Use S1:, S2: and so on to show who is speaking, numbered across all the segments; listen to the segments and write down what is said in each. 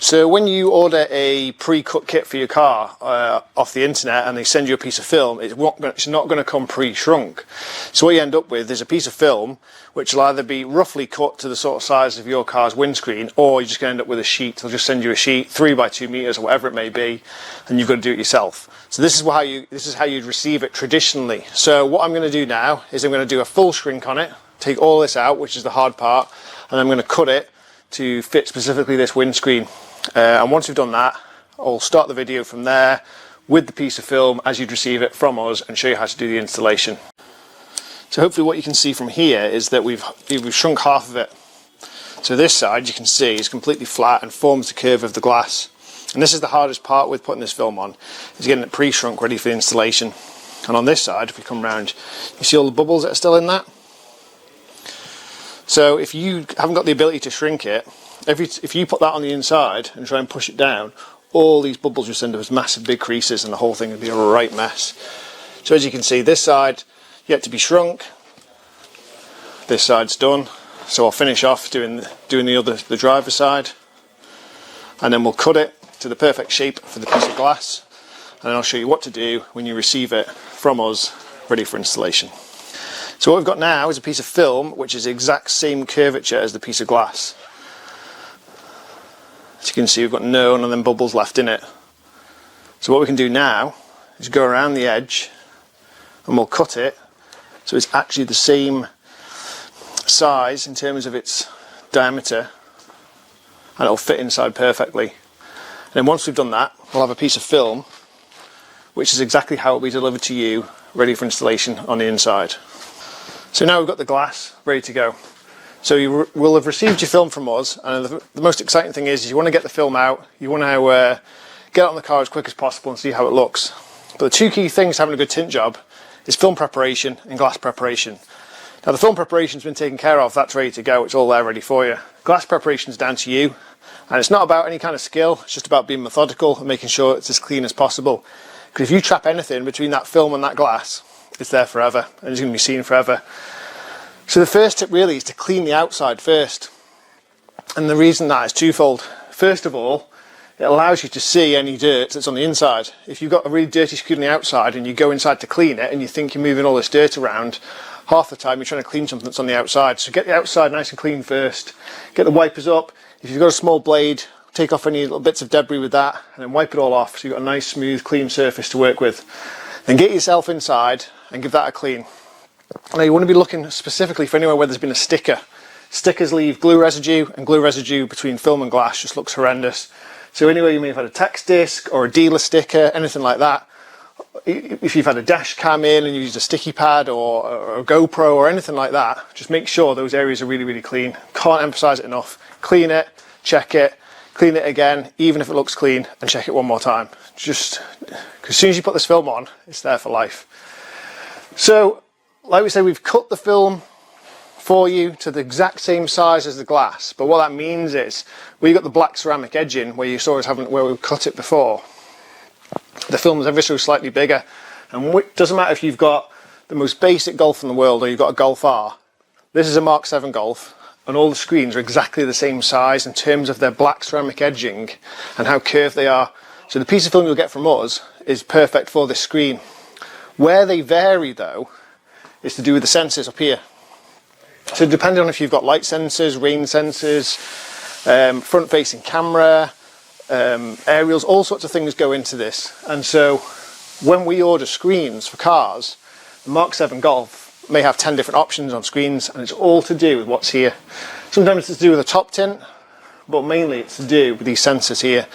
S1: So when you order a pre-cut kit for your car off the internet and they send you a piece of film, it's not going to come pre-shrunk. So what you end up with is a piece of film which will either be roughly cut to the sort of size of your car's windscreen, or you're just going to end up with a sheet. They'll just send you a sheet, 3 by 2 meters or whatever it may be, and you've got to do it yourself. So this is how you'd receive it traditionally. So what I'm going to do now is I'm going to do a full shrink on it, take all this out, which is the hard part, and I'm going to cut it to fit specifically this windscreen. And once we've done that, I'll start the video from there with the piece of film as you'd receive it from us and show you how to do the installation. So hopefully what you can see from here is that we've shrunk half of it. So this side, you can see, is completely flat and forms the curve of the glass. And this is the hardest part with putting this film on, is getting it pre-shrunk ready for the installation. And on this side, if we come round, you see all the bubbles that are still in that? So if you haven't got the ability to shrink it, if you put that on the inside and try and push it down, all these bubbles just end up as massive big creases and the whole thing would be a right mess. So as you can see, this side yet to be shrunk, this side's done. So I'll finish off doing the driver's side, and then we'll cut it to the perfect shape for the piece of glass, and then I'll show you what to do when you receive it from us ready for installation. So what we've got now is a piece of film which is the exact same curvature as the piece of glass. As you can see, we've got none of them bubbles left in it. So what we can do now is go around the edge and we'll cut it so it's actually the same size in terms of its diameter, and it'll fit inside perfectly. And then once we've done that, we'll have a piece of film which is exactly how it will be delivered to you, ready for installation on the inside. So now we've got the glass ready to go. So you will have received your film from us, and the most exciting thing is you want to get the film out, you want to get it on the car as quick as possible and see how it looks. But the two key things to having a good tint job is film preparation and glass preparation. Now the film preparation's been taken care of, that's ready to go, it's all there ready for you. Glass preparation's down to you, and it's not about any kind of skill, it's just about being methodical and making sure it's as clean as possible. Because if you trap anything between that film and that glass, it's there forever and it's going to be seen forever. So the first tip really is to clean the outside first, and the reason that is twofold. First of all, it allows you to see any dirt that's on the inside. If you've got a really dirty screen on the outside and you go inside to clean it and you think you're moving all this dirt around, half the time you're trying to clean something that's on the outside. So get the outside nice and clean first, get the wipers up. If you've got a small blade, take off any little bits of debris with that and then wipe it all off so you've got a nice smooth clean surface to work with. Then get yourself inside and give that a clean. Now you want to be looking specifically for anywhere where there's been a sticker. Stickers leave glue residue, and glue residue between film and glass just looks horrendous. So anywhere you may have had a text disc or a dealer sticker, anything like that, if you've had a dash cam in and you used a sticky pad or a GoPro or anything like that, just make sure those areas are really, really clean. Can't emphasize it enough. Clean it, check it, clean it again, even if it looks clean, and check it one more time. Just, because as soon as you put this film on, it's there for life. So, like we said, we've cut the film for you to the exact same size as the glass, but what that means is we've got the black ceramic edging where you saw us having, where we cut it before. The film is ever so slightly bigger, and it doesn't matter if you've got the most basic Golf in the world or you've got a Golf R. This is a MK7 Golf, and all the screens are exactly the same size in terms of their black ceramic edging and how curved they are. So the piece of film you'll get from us is perfect for this screen. Where they vary though is to do with the sensors up here. So depending on if you've got light sensors, rain sensors, front facing camera, aerials, all sorts of things go into this. And so when we order screens for cars, the MK7 Golf may have 10 different options on screens, and it's all to do with what's here. Sometimes it's to do with the top tint, but mainly it's to do with these sensors here.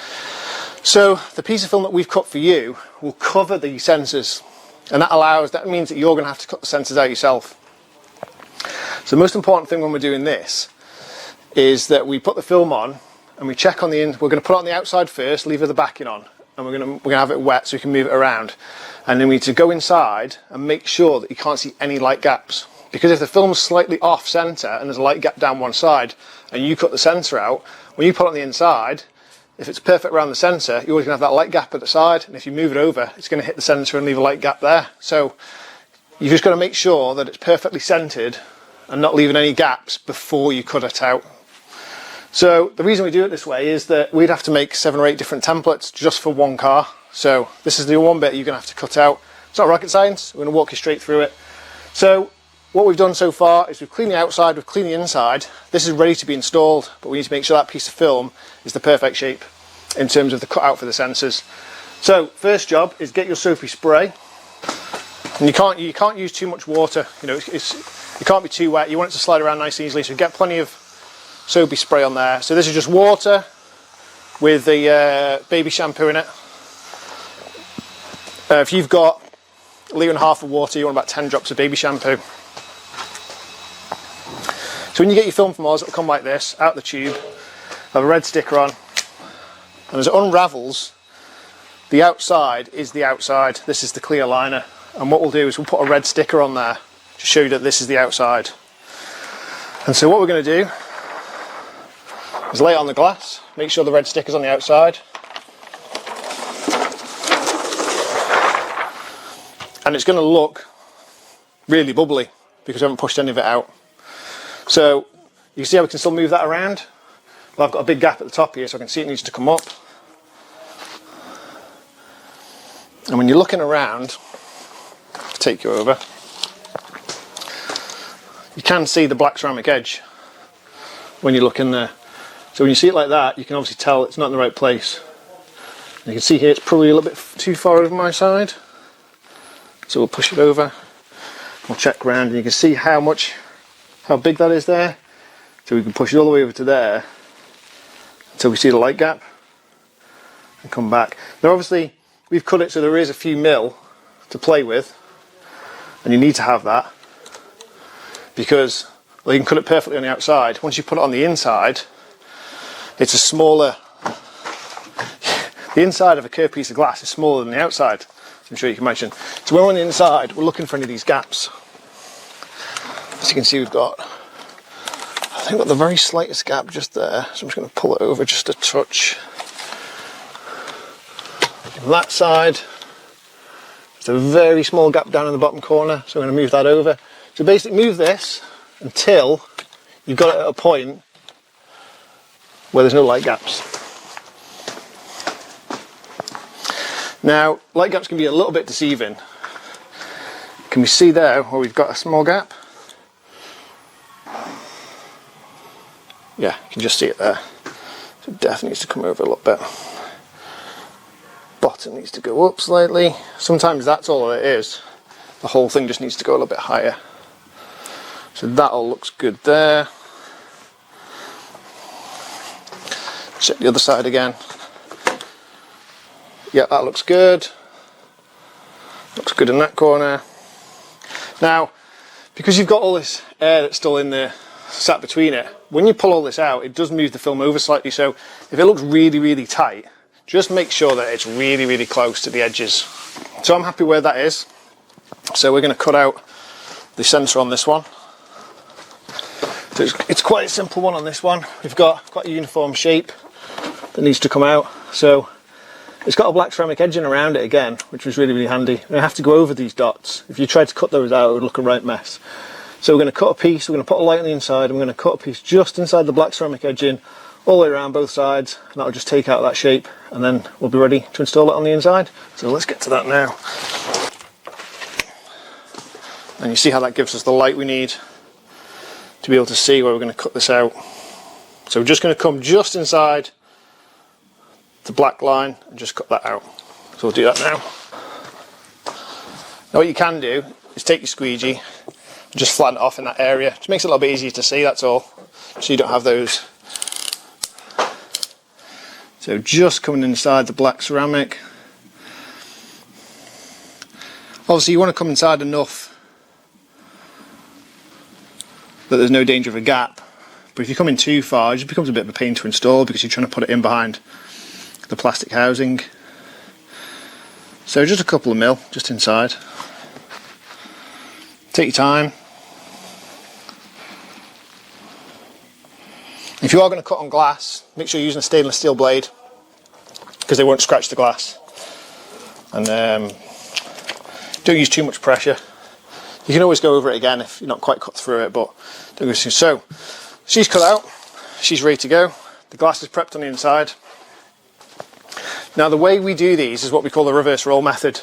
S1: So the piece of film that we've cut for you will cover these sensors, and that means that you're going to have to cut the sensors out yourself. So the most important thing when we're doing this is that we put the film on and we check on the we're going to put it on the outside first, leave the backing on, and we're going to have it wet so we can move it around. And then we need to go inside and make sure that you can't see any light gaps. Because if the film's slightly off centre and there's a light gap down one side and you cut the sensor out, when you put it on the inside, if it's perfect around the sensor, you're always going to have that light gap at the side, and if you move it over, it's going to hit the sensor and leave a light gap there. So you've just got to make sure that it's perfectly centred and not leaving any gaps before you cut it out. So the reason we do it this way is that we'd have to make 7 or 8 different templates just for one car. So this is the one bit you're going to have to cut out. It's not rocket science, we're going to walk you straight through it. So what we've done so far is we've cleaned the outside, we've cleaned the inside. This is ready to be installed, but we need to make sure that piece of film is the perfect shape in terms of the cutout for the sensors. So first job is get your soapy spray. And you can't use too much water, you know, it can't be too wet. You want it to slide around nice and easily, so get plenty of soapy spray on there. So this is just water with the baby shampoo in it. If you've got 1.5 litres of water, you want about 10 drops of baby shampoo. So when you get your film from us, it'll come like this, out the tube, have a red sticker on, and as it unravels, the outside is the outside. This is the clear liner, and what we'll do is we'll put a red sticker on there to show you that this is the outside. And so what we're going to do is lay it on the glass, make sure the red sticker's on the outside, and it's going to look really bubbly because we haven't pushed any of it out. So you can see how we can still move that around. Well, I've got a big gap at the top here, so I can see it needs to come up. And when you're looking around, I'll take you over, you can see the black ceramic edge when you look in there. So when you see it like that, you can obviously tell it's not in the right place. And you can see here it's probably a little bit too far over my side. So we'll push it over, we'll check around, and you can see how big that is there. So we can push it all the way over to there until we see the light gap and come back. Now obviously we've cut it so there is a few mil to play with, and you need to have that because, well, you can cut it perfectly on the outside. Once you put it on the inside, it's a smaller, the inside of a curved piece of glass is smaller than the outside, I'm sure you can imagine. So when we're on the inside, we're looking for any of these gaps. As you can see, we've got, I think we've got the very slightest gap just there, so I'm just going to pull it over just a touch. On that side, there's a very small gap down in the bottom corner, so I'm going to move that over. So basically move this until you've got it at a point where there's no light gaps. Now, light gaps can be a little bit deceiving. Can we see there where we've got a small gap? Yeah, you can just see it there. So it definitely needs to come over a little bit. Bottom needs to go up slightly. Sometimes that's all it is. The whole thing just needs to go a little bit higher. So that all looks good there. Check the other side again. Yeah, that looks good. Looks good in that corner. Now, because you've got all this air that's still in there, sat between it, when you pull all this out, it does move the film over slightly. So if it looks really, really tight, just make sure that it's really, really close to the edges. So I'm happy where that is. So we're going to cut out the sensor on this one. So it's quite a simple one on this one. We've got quite a uniform shape that needs to come out. So it's got a black ceramic edging around it again, which was really, really handy. I have to go over these dots. If you tried to cut those out, it would look a right mess. So we're going to cut a piece, we're going to put a light on the inside, and we're going to cut a piece just inside the black ceramic edging, all the way around both sides, and that'll just take out that shape, and then we'll be ready to install it on the inside. So let's get to that now. And you see how that gives us the light we need to be able to see where we're going to cut this out. So we're just going to come just inside the black line and just cut that out. So we'll do that now. Now what you can do is take your squeegee and just flatten it off in that area. Just makes it a little bit easier to see, that's all. So you don't have those. So just coming inside the black ceramic. Obviously you want to come inside enough that there's no danger of a gap. But if you come in too far, it just becomes a bit of a pain to install because you're trying to put it in behind the plastic housing. So just a couple of mil just inside. Take your time. If you are going to cut on glass, make sure you're using a stainless steel blade because they won't scratch the glass. And don't use too much pressure. You can always go over it again if you're not quite cut through it, but don't go too. So she's cut out. she's ready to go. The glass is prepped on the inside. Now the way we do these is what we call the reverse roll method.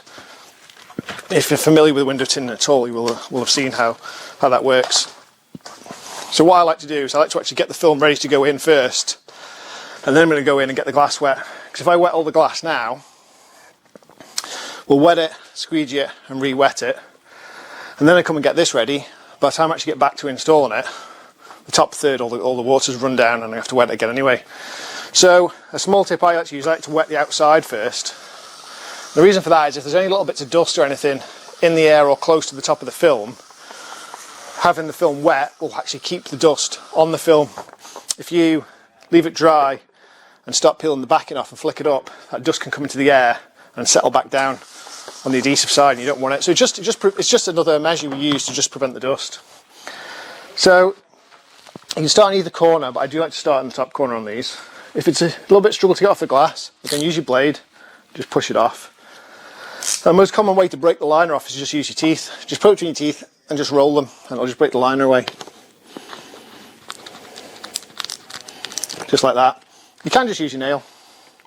S1: If you're familiar with window tinting at all, you will have seen how that works. So what I like to do is I like to actually get the film ready to go in first, and then I'm going to go in and get the glass wet. Because if I wet all the glass now, we'll wet it, squeegee it and re-wet it, and then I come and get this ready. By the time I actually get back to installing it, the top third, all the water's run down and I have to wet it again anyway. So a small tip I like to use, I like to wet the outside first. The reason for that is if there's any little bits of dust or anything in the air or close to the top of the film, having the film wet will actually keep the dust on the film. If you leave it dry and start peeling the backing off and flick it up, that dust can come into the air and settle back down on the adhesive side, and you don't want it. So it's just another measure we use to just prevent the dust. So you can start on either corner, but I do like to start in the top corner on these. If it's a little bit struggle to get off the glass, you can use your blade, just push it off. The most common way to break the liner off is just use your teeth. Just put it between your teeth and just roll them, and it'll just break the liner away. Just like that. You can just use your nail,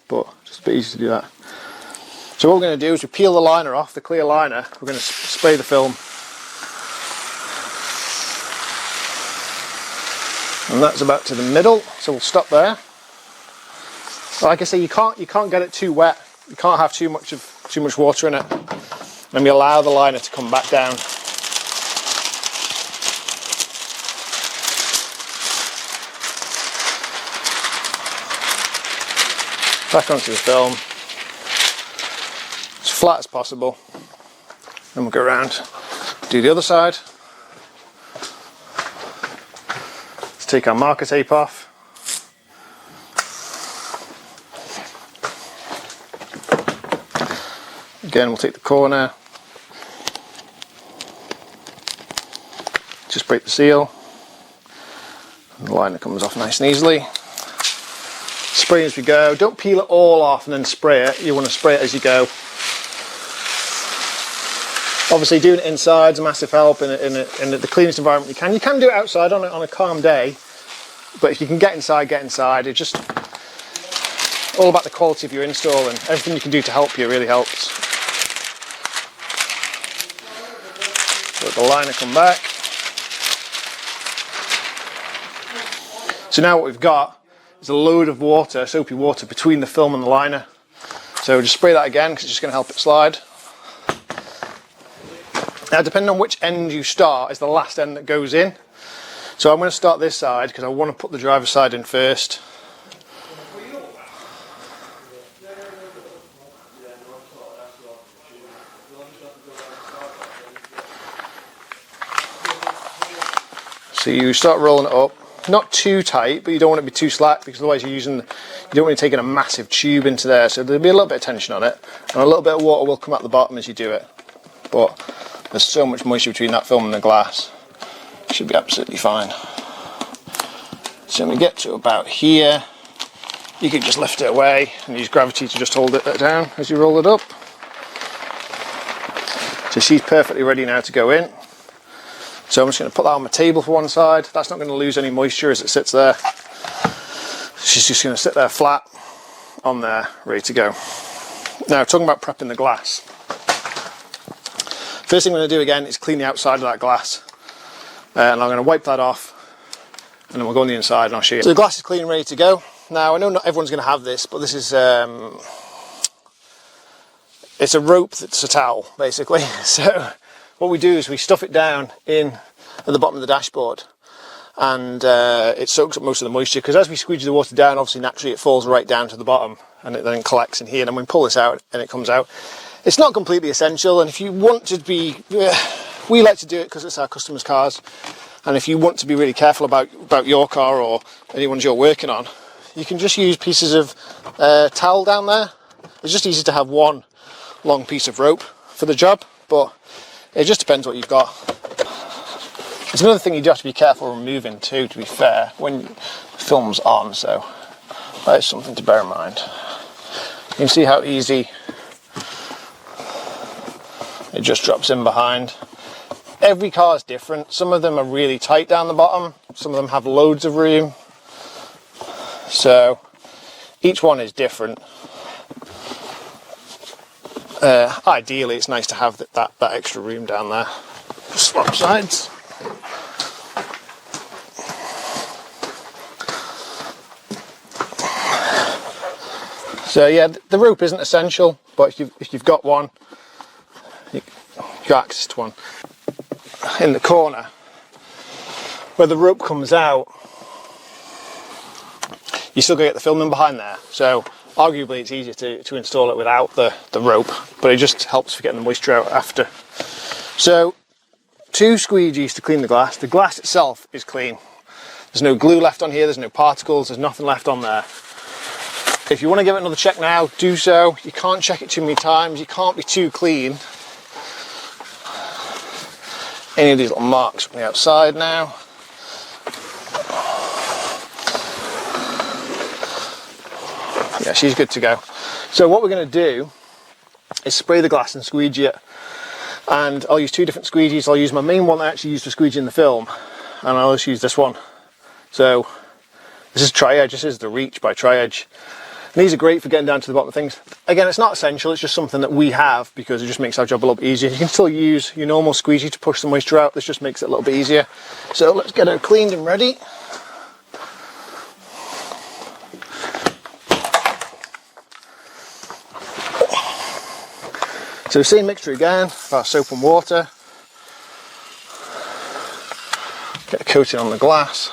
S1: but it's just a bit easy to do that. So what we're going to do is we peel the liner off, the clear liner. We're going to spray the film. And that's about to the middle, so we'll stop there. Like I say, you can't get it too wet. You can't have too much water in it. And we allow the liner to come back down. Back onto the film, as flat as possible. Then we'll go around, do the other side. Let's take our marker tape off. Again, we'll take the corner, just break the seal, and the liner comes off nice and easily. Spray as we go. Don't peel it all off and then spray it. You want to spray it as you go. Obviously, doing it inside is a massive help in the cleanest environment you can. You can do it outside on a calm day, but if you can get inside, get inside. It's just all about the quality of your install, and everything you can do to help you really helps. Let the liner come back. So now what we've got is a load of water, soapy water, between the film and the liner. So just spray that again because it's just going to help it slide. Now, depending on which end you start is the last end that goes in. So I'm going to start this side because I want to put the driver's side in first. So you start rolling it up. Not too tight, but you don't want it to be too slack because otherwise you don't want to take in a massive tube into there. So there'll be a little bit of tension on it, and a little bit of water will come out the bottom as you do it. But there's so much moisture between that film and the glass, it should be absolutely fine. So when we get to about here, you can just lift it away and use gravity to just hold it down as you roll it up. So she's perfectly ready now to go in. So I'm just going to put that on my table for one side. That's not going to lose any moisture as it sits there. She's just going to sit there flat on there, ready to go. Now, talking about prepping the glass. First thing I'm going to do again is clean the outside of that glass. And I'm going to wipe that off, and then we'll go on the inside and I'll show you. So the glass is clean and ready to go. Now, I know not everyone's going to have this, but this is it's a rope that's a towel, basically. So what we do is we stuff it down in at the bottom of the dashboard, and it soaks up most of the moisture, because as we squeeze the water down, obviously naturally it falls right down to the bottom and it then collects in here, and then we pull this out and it comes out. It's not completely essential, and if you want to be, we like to do it because it's our customers' cars, and if you want to be really careful about your car or anyone's you're working on, you can just use pieces of towel down there. It's just easy to have one long piece of rope for the job, but it just depends what you've got. It's another thing you do have to be careful removing too, to be fair, when the film's on, so that is something to bear in mind. You can see how easy it just drops in behind. Every car is different. Some of them are really tight down the bottom, some of them have loads of room. So each one is different. Ideally it's nice to have that extra room down there. Swap sides. So yeah, the rope isn't essential, but if you've got one, you've got access to one. In the corner where the rope comes out, you still got to get the film in behind there. So arguably it's easier to install it without the rope, but it just helps for getting the moisture out after. So 2 squeegees to clean the glass. The glass itself is clean. There's no glue left on here, there's no particles, there's nothing left on there. If you want to give it another check now, do so. You can't check it too many times, you can't be too clean. Any of these little marks from the outside now. Yeah, she's good to go. So what we're going to do is spray the glass and squeegee it. And I'll use 2 different squeegees. I'll use my main one that I actually used for squeegeeing the film, and I'll just use this one. So this is Tri-Edge, this is the Reach by Tri-Edge. And these are great for getting down to the bottom of things. Again, it's not essential, it's just something that we have because it just makes our job a little bit easier. You can still use your normal squeegee to push the moisture out, this just makes it a little bit easier. So let's get it cleaned and ready. So same mixture again, our soap and water. Get a coating on the glass.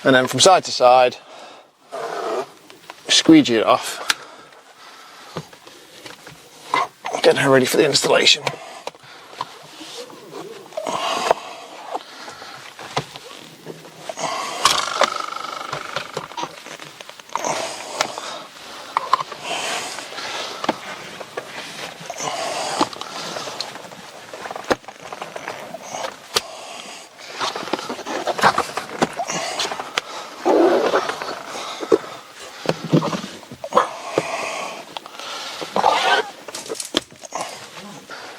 S1: And then from side to side, squeegee it off. Getting her ready for the installation.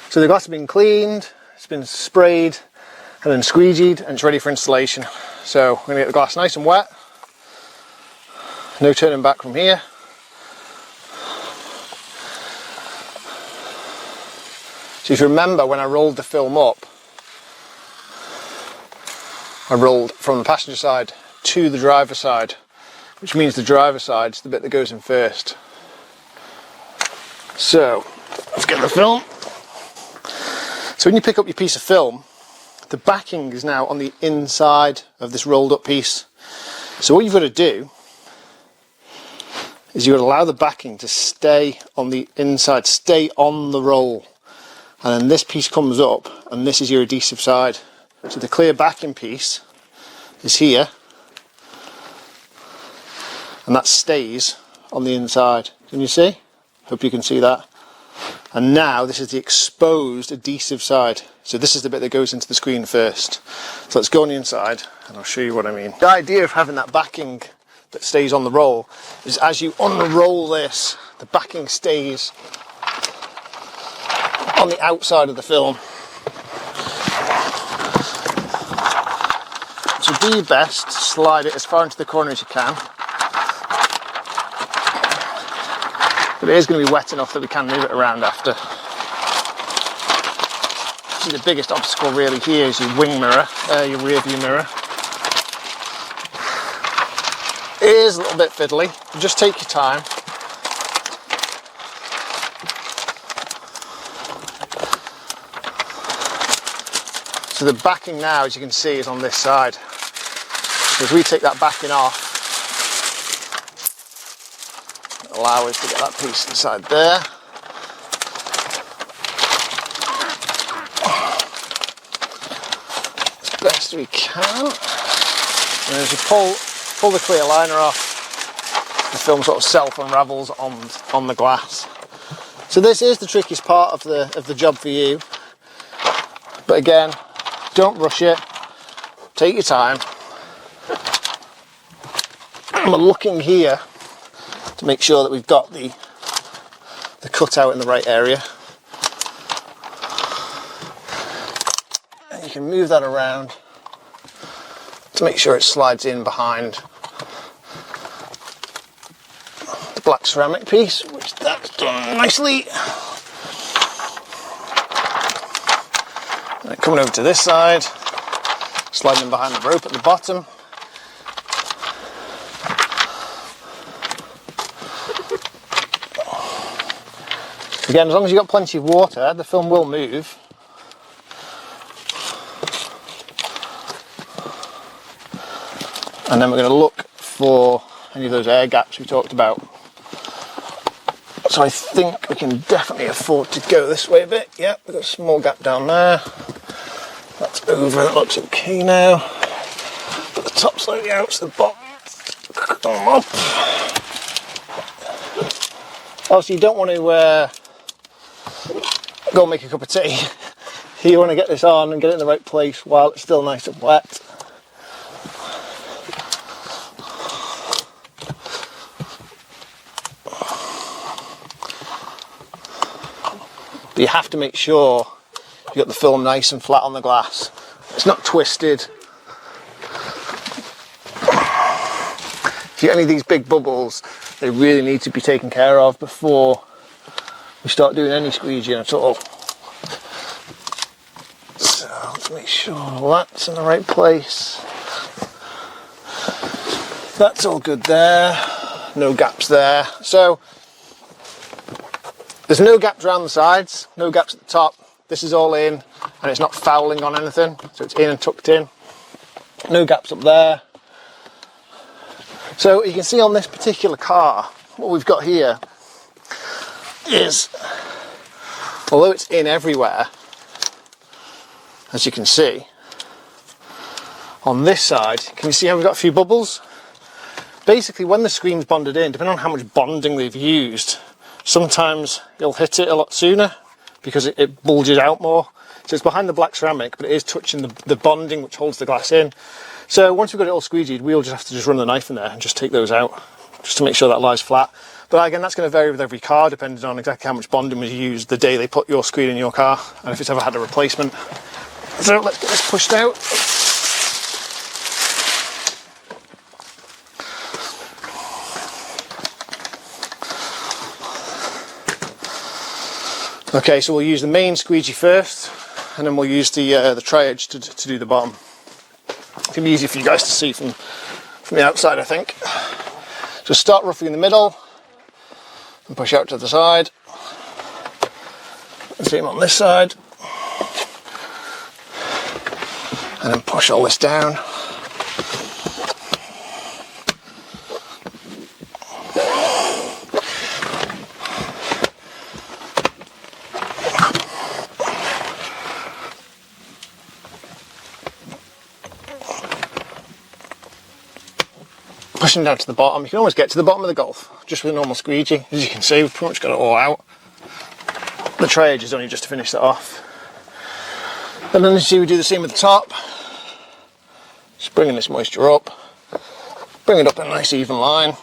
S1: So the glass has been cleaned, it's been sprayed and then squeegeed, and it's ready for installation. So we're going to get the glass nice and wet, no turning back from here. So if you remember, when I rolled the film up, I rolled from the passenger side to the driver's side, which means the driver's side is the bit that goes in first. So let's get the film. So when you pick up your piece of film, the backing is now on the inside of this rolled up piece. So what you've got to do is you've got to allow the backing to stay on the inside, stay on the roll. And then this piece comes up and this is your adhesive side. So the clear backing piece is here and that stays on the inside. Can you see? Hope you can see that. And now this is the exposed adhesive side. So this is the bit that goes into the screen first. So let's go on the inside and I'll show you what I mean. The idea of having that backing that stays on the roll is as you unroll this, the backing stays on the outside of the film. So do your best to slide it as far into the corner as you can. But it is going to be wet enough that we can move it around after. See, the biggest obstacle really here is your wing mirror, your rear view mirror. It is a little bit fiddly, but just take your time. So the backing now, as you can see, is on this side. So as we take that backing off, allow us to get that piece inside there. As best we can. And as you pull the clear liner off, the film sort of self-unravels on the glass. So this is the trickiest part of the job for you. But again, don't rush it. Take your time. And we're looking here to make sure that we've got the cutout in the right area. And you you can move that around to make sure it slides in behind the black ceramic piece, which that's done nicely. And coming over to this side, sliding in behind the rope at the bottom. Again, as long as you've got plenty of water, the film will move. And then we're going to look for any of those air gaps we talked about. So I think we can definitely afford to go this way a bit. Yep, we've got a small gap down there. That's over, that looks okay now. Put the top slightly out so the bottom come up. Obviously you don't want to go and make a cup of tea. You want to get this on and get it in the right place while it's still nice and wet. But you have to make sure you've got the film nice and flat on the glass. It's not twisted. If you get any of these big bubbles, they really need to be taken care of before we start doing any squeegeeing at all. So let's make sure that's in the right place. That's all good there. No gaps there. So there's no gaps around the sides, no gaps at the top. This is all in and it's not fouling on anything, so it's in and tucked in. No gaps up there. So you can see on this particular car, what we've got here is, although it's in everywhere, as you can see, on this side, can you see how we've got a few bubbles? Basically, when the screen's bonded in, depending on how much bonding they've used, sometimes you'll hit it a lot sooner because it bulges out more. So it's behind the black ceramic, but it is touching the bonding which holds the glass in. So once we've got it all squeegeed, we'll just have to run the knife in there and just take those out, just to make sure that lies flat. But again, that's going to vary with every car, depending on exactly how much bonding was used the day they put your screen in your car, and if it's ever had a replacement. So let's get this pushed out. Okay, so we'll use the main squeegee first, and then we'll use the tri-edge to do the bottom. It's going to be easy for you guys to see from the outside, I think. So start roughly in the middle, and push out to the side. Same on this side. And then push all this down. Pushing down to the bottom. You can almost get to the bottom of the Golf just with a normal squeegee. As you can see, we've pretty much got it all out. The tri-edge is only just to finish that off. And then you see we do the same with the top. Just bringing this moisture up. Bring it up in a nice even line.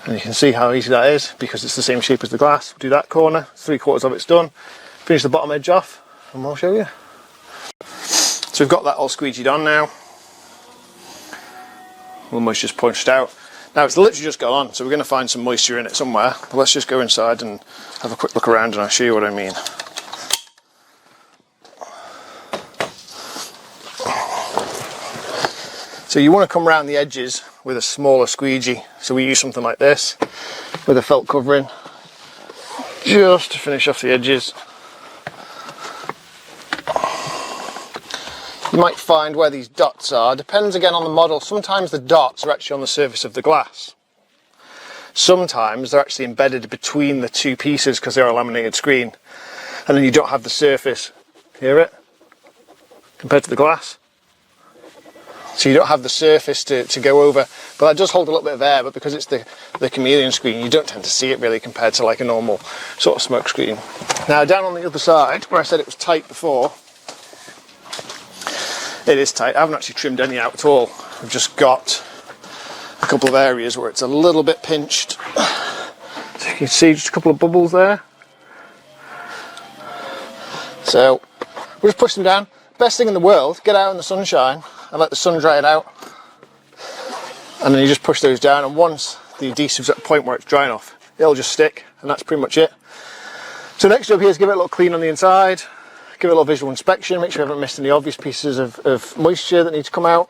S1: And you can see how easy that is because it's the same shape as the glass. Do that corner, 3/4 of it's done. Finish the bottom edge off and we'll show you. So we've got that all squeegeed on now. All the moisture's pushed out. Now it's literally just got on, so we're going to find some moisture in it somewhere. But let's just go inside and have a quick look around and I'll show you what I mean. So you want to come around the edges with a smaller squeegee. So we use something like this with a felt covering just to finish off the edges. You might find where these dots are, depends again on the model. Sometimes the dots are actually on the surface of the glass. Sometimes they're actually embedded between the two pieces because they're a laminated screen. And then you don't have the surface, hear it, compared to the glass. So you don't have the surface to go over, but that does hold a little bit of air, but because it's the Chameleon screen, you don't tend to see it really compared to like a normal sort of smoke screen. Now down on the other side, where I said it was tight before, it is tight. I haven't actually trimmed any out at all. I've just got a couple of areas where it's a little bit pinched. So you can see just a couple of bubbles there. So we'll just push them down. Best thing in the world, get out in the sunshine and let the sun dry it out. And then you just push those down, and once the adhesive's at a point where it's dry enough, it'll just stick, and that's pretty much it. So next job here is give it a little clean on the inside, give it a little visual inspection, make sure you haven't missed any obvious pieces of moisture that need to come out,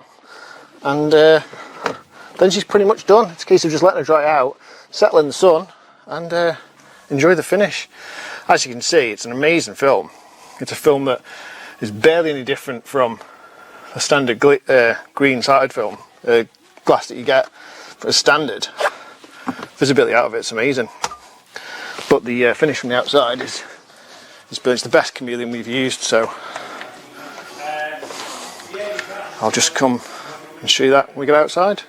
S1: and then she's pretty much done. It's a case of just letting her dry out, settle in the sun, and enjoy the finish. As you can see, it's an amazing film. It's a film that is barely any different from a standard green side film glass that you get for a standard. Visibility out of it's amazing, but the finish from the outside is brilliant. It's the best Chameleon we've used, so I'll just come and show you that when we get outside.